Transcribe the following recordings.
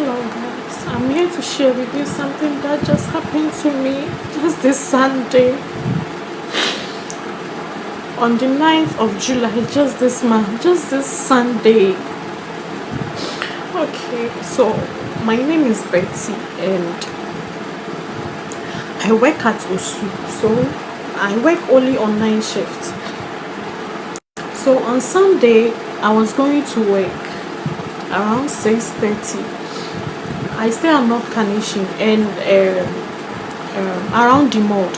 Hello guys, I'm here to share with you something that just happened to me just this Sunday on the 9th of July, just this month, just this Sunday. Okay, so my name is Betty and I work at Osu, so I work only on night shift. So on Sunday I was going to work around 6:30. I stay at North Carnation and around the mall.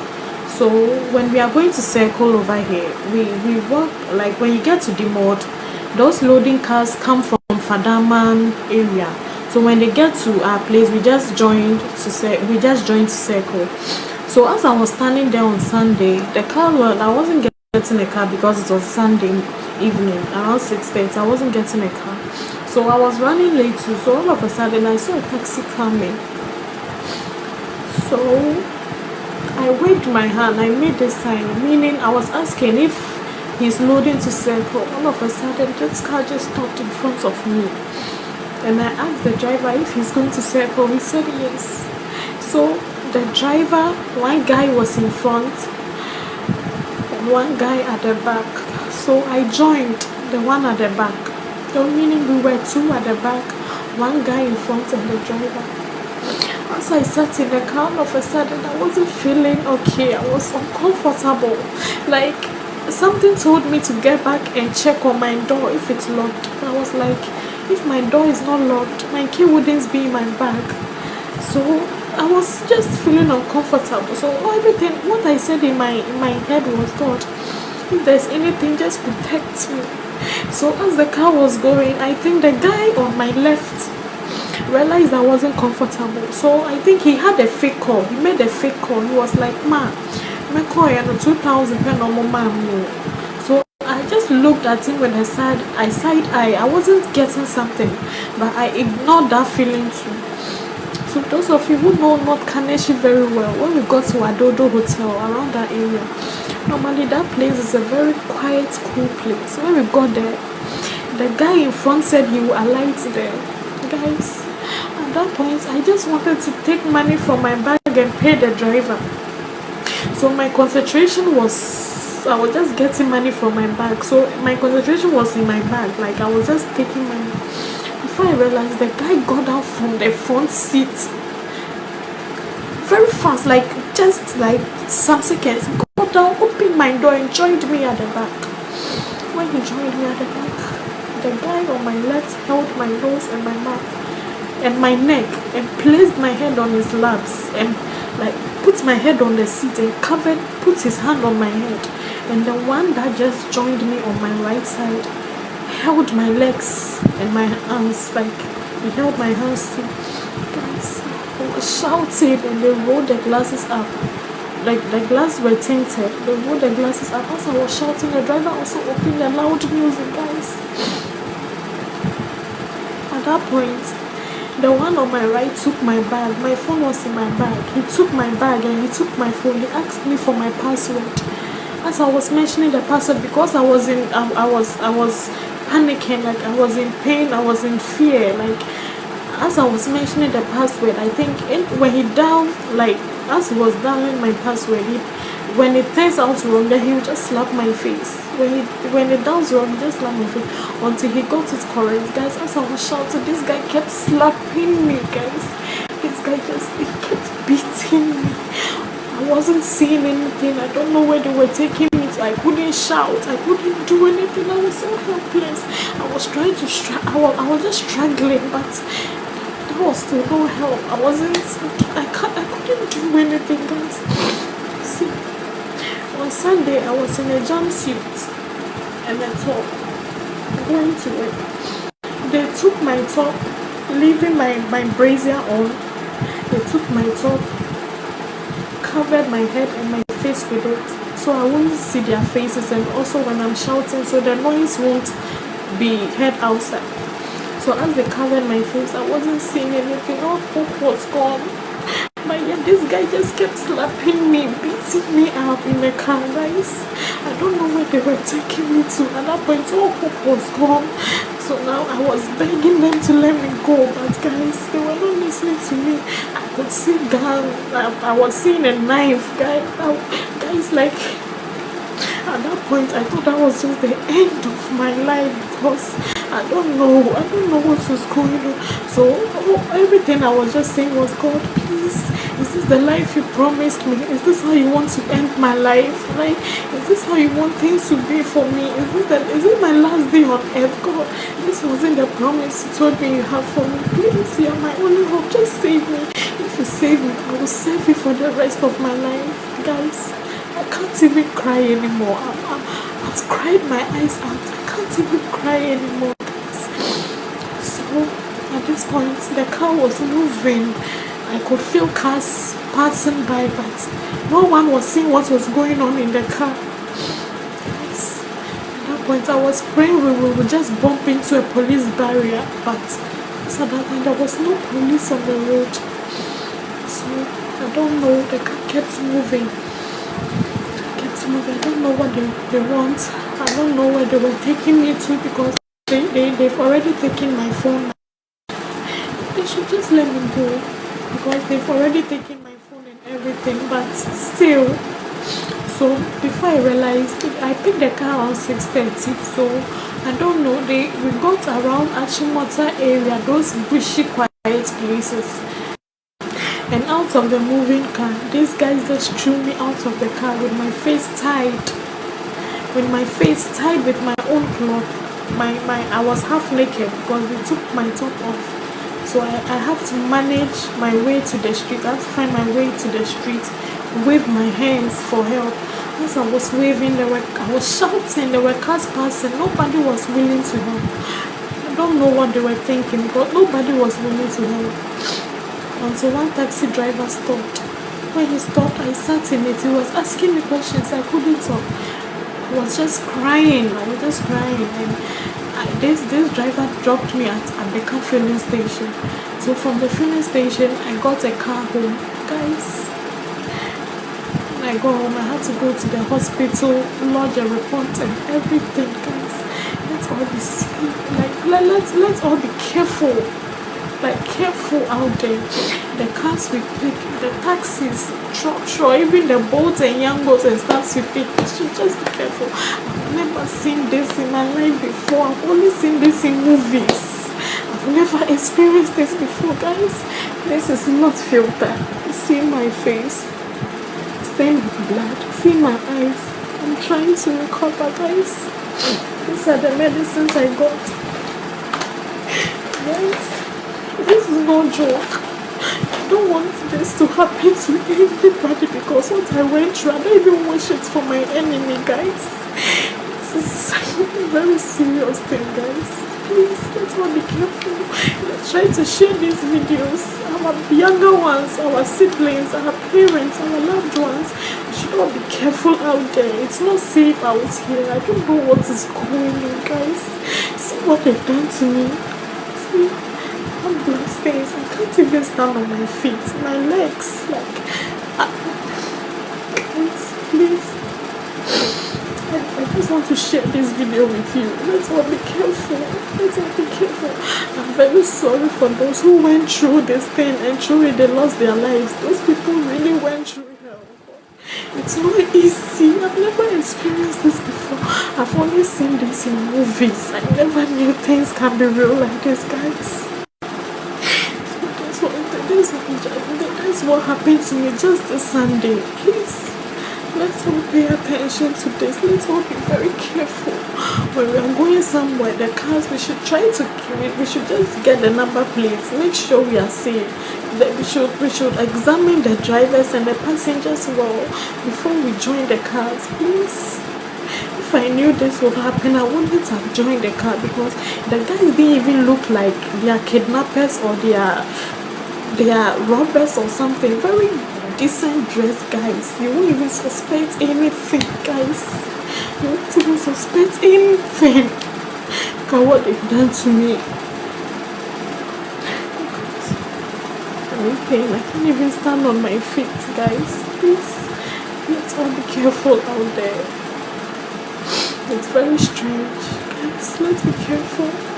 So when we are going to circle over here, we walk, like when you get to the mall, those loading cars come from Fadaman area. So when they get to our place, we just joined to circle. So as I was standing there on Sunday, the car, well, I wasn't getting a car because it was Sunday evening around 6:30. I wasn't getting a car, so I was running late too. So all of a sudden I saw a taxi coming. So I waved my hand, I made this sign, meaning I was asking if he's loading to circle. All of a sudden this car just stopped in front of me, and I asked the driver if he's going to circle. He said yes. So the driver, one guy was in front and one guy at the back. So I joined the one at the back. So meaning we were two at the back, one guy in front and the driver. As I sat in the car, all of a sudden I wasn't feeling okay. I was uncomfortable. Like something told me to get back and check on my door if it's locked. I was like, if my door is not locked, my key wouldn't be in my bag. So I was just feeling uncomfortable. So everything, what I said in my head was, God, if there's anything, just protect me. So as the car was going, I think the guy on my left realized I wasn't comfortable. So I think he had a fake call. He made a fake call. He was like, ma, me call you 2,000 pen on my mom. So I just looked at him with a side eye. I wasn't getting something, but I ignored that feeling too. So those of you who know North Carnation very well, when we got to Adodo Hotel around that area, normally that place is a very quiet, cool place. When we got there, the guy in front said he will alight there. Guys, at that point I just wanted to take money from my bag and pay the driver. So my concentration was, I was just getting money from my bag. So my concentration was in my bag, like I was just taking money. Before I realized, the guy got out from the front seat very fast, like just like some seconds, got down, opened my door and joined me at the back. When he joined me at the back, the guy on my left held my nose and my mouth and my neck and placed my head on his laps and like put my head on the seat and put his hand on my head. And the one that just joined me on my right side held my legs and my hands, like he held my hands too. Guys, I was shouting and they rolled the glasses up. Like the glasses were tinted. They rolled the glasses up. As I was shouting, the driver also opened the loud music, guys. At that point, the one on my right took my bag. My phone was in my bag. He took my bag and he took my phone. He asked me for my password. As I was mentioning the password, because I was panicking, like I was in pain, I was in fear. Like as I was mentioning the password, I think when he down, like as he was downing my password, when it turns out wrong, then he would just slap my face. When it downs wrong, he just slap my face until he got it correct. Guys, as I was shouting, this guy kept slapping me, guys. This guy he kept beating me. I wasn't seeing anything. I don't know where they were taking me to. I couldn't shout. I couldn't do anything. I was so helpless. I was trying to I was just struggling, but there was still no help. I couldn't do anything, guys. See, on Sunday I was in a jumpsuit and a top going to work. They took my top, leaving my brazier on. They took my top, covered my head and my face with it, so I won't see their faces, and also when I'm shouting, so the noise won't be heard outside. So as they covered my face, I wasn't seeing anything. All hope was gone. But yeah, this guy just kept slapping me, beating me up in the car, guys. I don't know where they were taking me to. At that point, all hope was gone. So now I was begging them to let me go. But guys, they were not listening to me. I could see down. I was seeing a knife, guys. Guys, like, at that point, I thought that was just the end of my life because I don't know what was going on. So everything I was just saying was, God, please, is this the life you promised me? Is this how you want to end my life? Like, is this how you want things to be for me? Is it my last day on earth? God, this wasn't the promise you told me you have for me. Please, you're my only hope. Just save me. If you save me, I will serve you for the rest of my life, guys. I can't even cry anymore. I've cried my eyes out. I can't even cry anymore. So at this point, the car was moving. I could feel cars passing by, but no one was seeing what was going on in the car. Yes. At that point, I was praying we would just bump into a police barrier, but at that time, there was no police on the road. So I don't know. The car kept moving. I don't know what they want. I don't know where they were taking me to because they've already taken my phone. They should just let me go because they've already taken my phone and everything. But still, so before I realized, I picked the car around 6:30. So I don't know. We got around Achimota area, those bushy, quiet places. And out of the moving car, these guys just threw me out of the car with my face tied. With my face tied with my own cloth. I was half naked because they took my top off. So I have to manage my way to the street. I have to find my way to the street, wave my hands for help. As I was waving, I was shouting, there were cars passing. Nobody was willing to help. I don't know what they were thinking, but nobody was willing to help. Until one taxi driver stopped. When he stopped, I sat in it. He was asking me questions. I couldn't talk. I was just crying. And this driver dropped me at the car filling station. So from the filling station, I got a car home. Guys, when I got home, I had to go to the hospital, lodge a report and everything. Guys, let's all be safe. Let's all be careful. Careful out there. The cars we pick, the taxis, truck, even the boats and young boats and stuff we pick, we should just be careful. I've never seen this in my life before. I've only seen this in movies. I've never experienced this before, guys. This is not filtered. See my face, stained with blood. See my eyes. I'm trying to recover, guys. These are the medicines I got. Guys, this is no joke. I don't want this to happen to anybody because what I went through, I don't even wish it for my enemy, guys. This is a very serious thing, guys. Please, let's all be careful. Let's try to share these videos. Our younger ones, our siblings, our parents, our loved ones, we should all be careful out there. It's not safe out here. I don't know what is going on, guys. See what they've done to me. See? Blood stains. I can't even stand on my feet. My legs, please. I just want to share this video with you. Let's all be careful. I'm very sorry for those who went through this thing and truly they lost their lives. Those people really went through hell. It's not easy. I've never experienced this before. I've only seen this in movies. I never knew things can be real like this, guys. That's what happened to me just this Sunday. Please, let's all pay attention to this. Let's all be very careful. When we are going somewhere, the cars, we should just get the number plates. Make sure we are safe. We should examine the drivers and the passengers well before we join the cars. Please. If I knew this would happen, I wouldn't have joined the car because the guys didn't even look like they are kidnappers or they are robbers or something. Very decent dressed guys. You won't even suspect anything, guys. You won't even suspect anything. Look at what they've done to me. very pain. I can't even stand on my feet, guys. Please, let's all be careful out there. It's very strange. Guys, let's be careful.